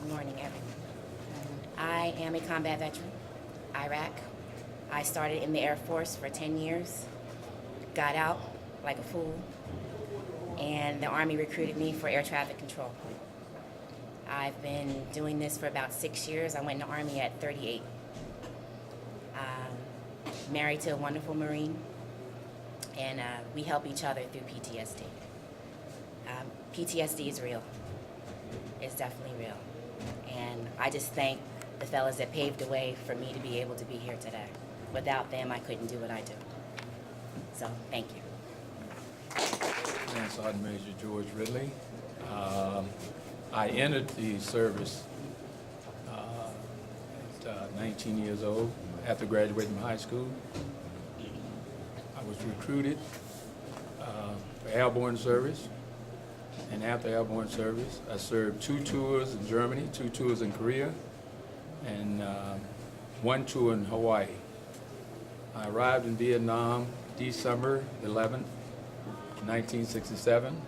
Good morning, everyone. I am a combat veteran, Iraq. I started in the Air Force for 10 years, got out like a fool, and the Army recruited me for air traffic control. I've been doing this for about 6 years. I went in the Army at 38. Married to a wonderful Marine, and we help each other through PTSD. PTSD is real. It's definitely real. And I just thank the fellas that paved the way for me to be able to be here today. Without them, I couldn't do what I do. So, thank you. And Sergeant Major George Ridley. I entered the service at 19 years old after graduating from high school. I was recruited for airborne service, and after airborne service, I served 2 tours in Germany, 2 tours in Korea, and 1 tour in Hawaii. I arrived in Vietnam December 11th, 1967,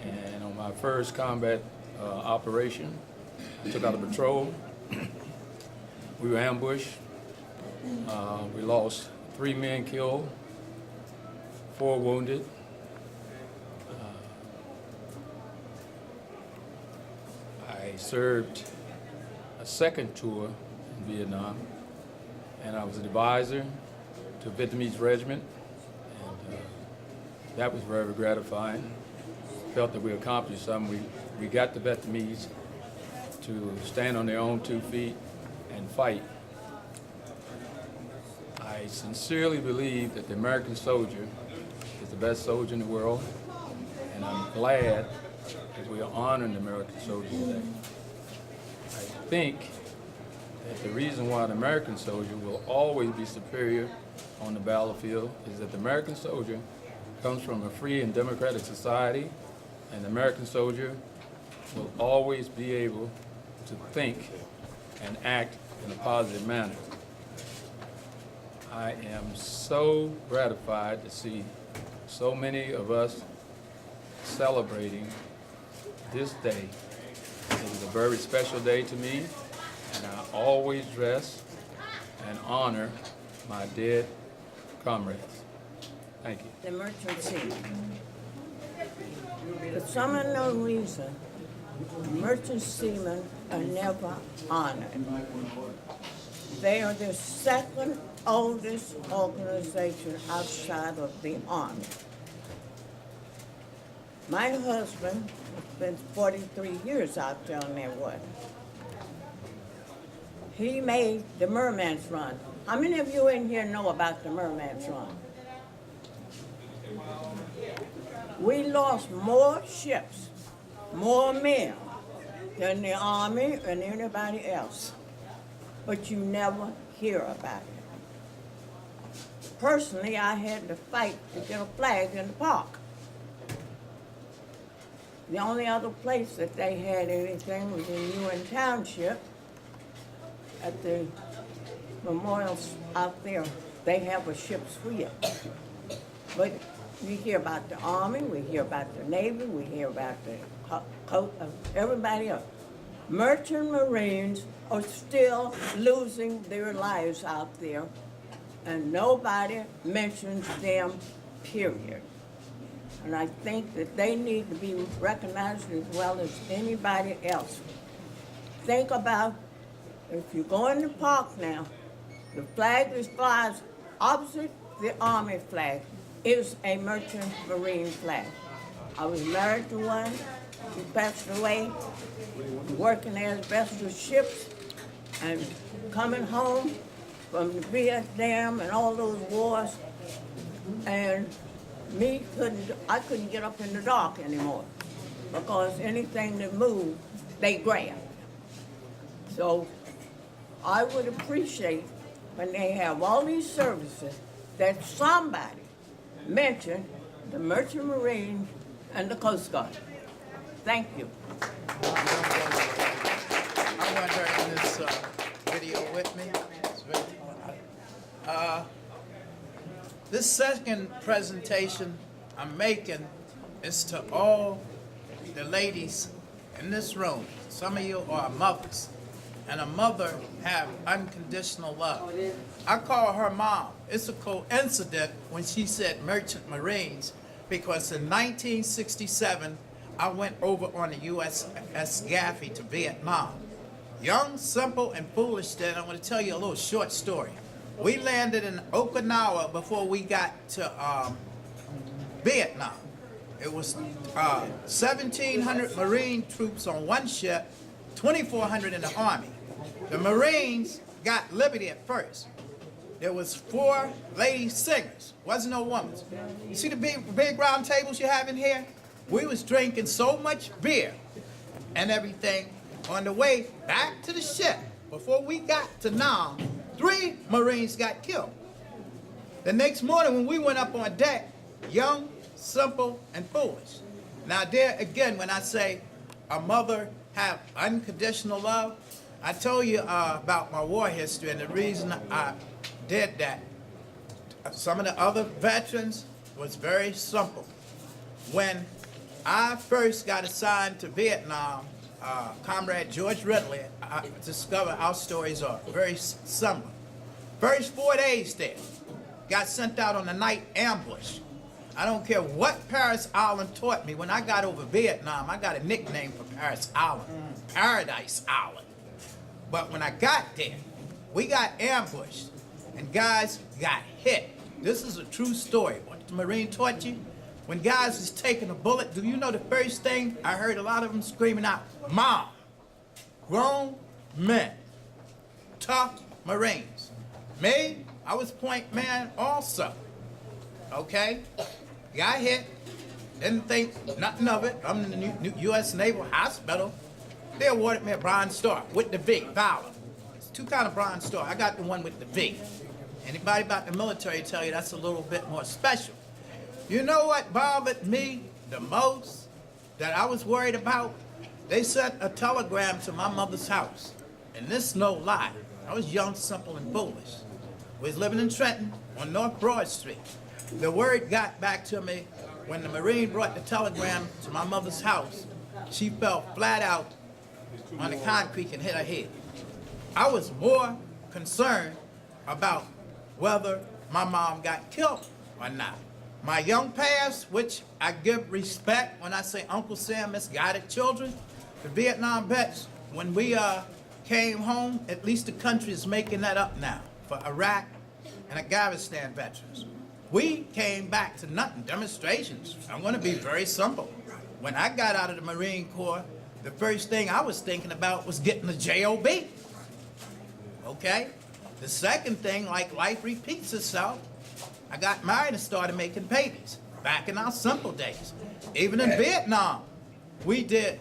and on my first combat operation, I took out a patrol. We were ambushed. We lost 3 men killed, 4 wounded. I served a second tour in Vietnam, and I was an advisor to a Vietnamese regiment, and that was very gratifying. Felt that we accomplished something. We got the Vietnamese to stand on their own 2 feet and fight. I sincerely believe that the American soldier is the best soldier in the world, and I'm glad that we are honoring the American soldier today. I think that the reason why the American soldier will always be superior on the battlefield is that the American soldier comes from a free and democratic society, and the American soldier will always be able to think and act in a positive manner. I am so gratified to see so many of us celebrating this day. It is a very special day to me, and I always dress and honor my dead comrades. Thank you. The merchant seamen. For some unknown reason, merchant seamen are never honored. They are the second oldest organization outside of the Army. My husband spent 43 years out there on that water. He made the Merman's Run. How many of you in here know about the Merman's Run? We lost more ships, more men than the Army and anybody else, but you never hear about it. Personally, I had to fight to get a flag in the park. The only other place that they had anything was in Ewan Township at the memorials out there. They have a ship's wheel. But we hear about the Army, we hear about the Navy, we hear about the everybody else. Merchant Marines are still losing their lives out there, and nobody mentions them, period. And I think that they need to be recognized as well as anybody else. Think about, if you go in the park now, the flag that flies opposite the Army flag is a Merchant Marine flag. I was married to one. He passed away, working asbestos ships and coming home from the Vietnam and all those wars. And I couldn't get up in the dark anymore because anything that moved, they grabbed. So I would appreciate when they have all these services that somebody mention the Merchant Marine and the Coast Guard. Thank you. I want her in this video with me. This second presentation I'm making is to all the ladies in this room. some of you are mothers, and a mother have unconditional love. I call her mom. It's a coincidence when she said Merchant Marines, because in 1967, I went over on the USS Gaffey to Vietnam. Young, simple, and foolish then. I'm going to tell you a little short story. We landed in Okinawa before we got to Vietnam. It was 1,700 Marine troops on one ship, 2,400 in the Army. The Marines got liberty at first. There was 4 lady singers, wasn't no women. You see the big round tables you have in here? We was drinking so much beer and everything on the way back to the ship. Before we got to Nam, 3 Marines got killed. The next morning when we went up on deck, young, simple, and foolish. Now there again, when I say a mother have unconditional love, I told you about my war history, and the reason I did that. Some of the other veterans was very simple. When I first got assigned to Vietnam, Comrade George Ridley, I discovered our stories are very similar. First 4 days there, got sent out on a night ambush. I don't care what Paris Island taught me. When I got over Vietnam, I got a nickname for Paris Island, Paradise Island. But when I got there, we got ambushed, and guys got hit. This is a true story. What the Marine taught you, when guys was taking a bullet, do you know the first thing I heard a lot of them screaming out? Mom. Grown men. Tough Marines. Me, I was point man also. Okay? Got hit. Didn't think nothing of it. I'm in the new U.S. Naval Hospital. They awarded me a Bronze Star with the V, Valor. It's 2 kinds of Bronze Star. I got the one with the V. Anybody about the military tell you that's a little bit more special. You know what bothered me the most that I was worried about? They sent a telegram to my mother's house. And this is no lie. I was young, simple, and foolish. We was living in Trenton on North Broad Street. The word got back to me when the Marine brought the telegram to my mother's house. She fell flat out on the concrete and hit her head. I was more concerned about whether my mom got killed or not. My young past, which I give respect when I say Uncle Sam misguided children, the Vietnam vets, when we came home, at least the country is making that up now for Iraq and Afghanistan veterans. We came back to nothing, demonstrations. I'm going to be very simple. When I got out of the Marine Corps, the first thing I was thinking about was getting a job. Okay? The second thing, like life repeats itself, I got married and started making babies back in our simple days. Even in Vietnam, we did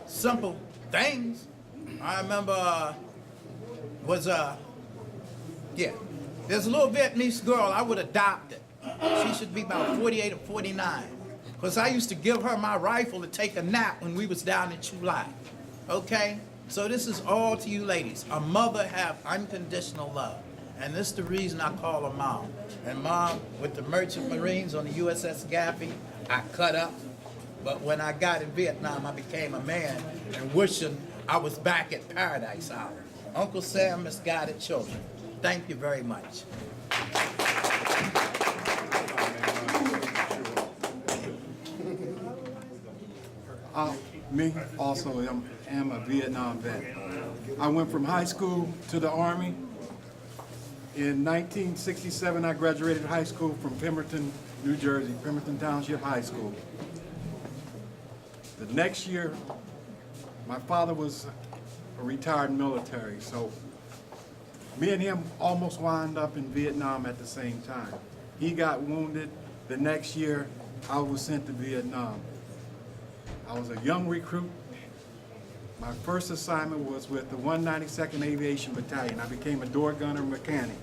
simple things. I remember there's a little Vietnamese girl I would adopt it. She should be about 48 or 49. Because I used to give her my rifle to take a nap when we was down in Chu Lai. Okay? So this is all to you ladies. A mother have unconditional love. And this is the reason I call her mom. And mom, with the Merchant Marines on the USS Gaffey, I cut up. But when I got in Vietnam, I became a man and wishing I was back at Paradise Island. Uncle Sam misguided children. Thank you very much. Me also am a Vietnam vet. I went from high school to the Army. In 1967, I graduated high school from Pemberton, New Jersey, Pemberton Township High School. The next year, my father was a retired military, so me and him almost wound up in Vietnam at the same time. He got wounded. The next year, I was sent to Vietnam. I was a young recruit. My first assignment was with the 192nd Aviation Battalion. I became a door gunner mechanic.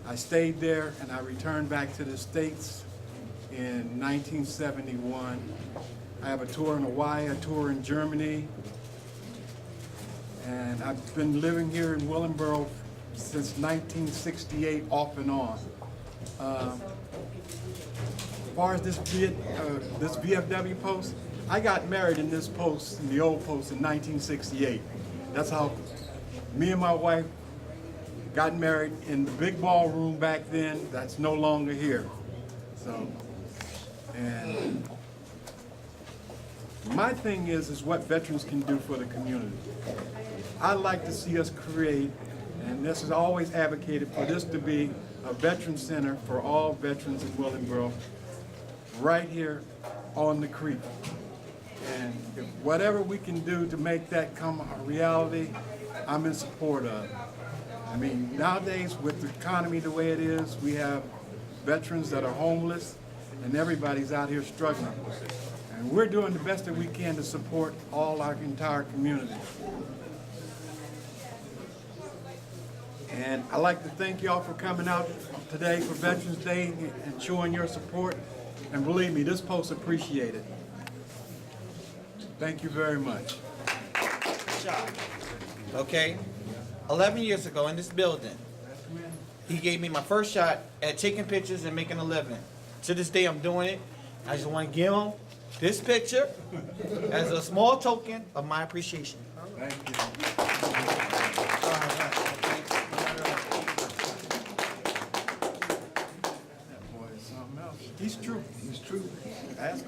I stayed there and I returned back to the States in 1971. I have a tour in Hawaii, a tour in Germany, and I've been living here in Willingboro since 1968, off and on. As far as this VFW post, I got married in this post, in the old post, in 1968. That's how me and my wife got married in the big ballroom back then. That's no longer here. So, and my thing is what veterans can do for the community. I'd like to see us create, and this is always advocated for this to be a veteran center for all veterans in Willingboro, right here on the creek. And if whatever we can do to make that come a reality, I'm in support of. I mean, nowadays with the economy the way it is, we have veterans that are homeless and everybody's out here struggling. And we're doing the best that we can to support all our entire community. And I'd like to thank y'all for coming out today for Veterans Day and showing your support. And believe me, this post appreciated. Thank you very much. Shot. Okay? 11 years ago in this building, he gave me my first shot at taking pictures and making a living. To this day, I'm doing it. I just want to give him this picture as a small token of my appreciation. Thank you. That boy is something else. He's true. He's true. Ask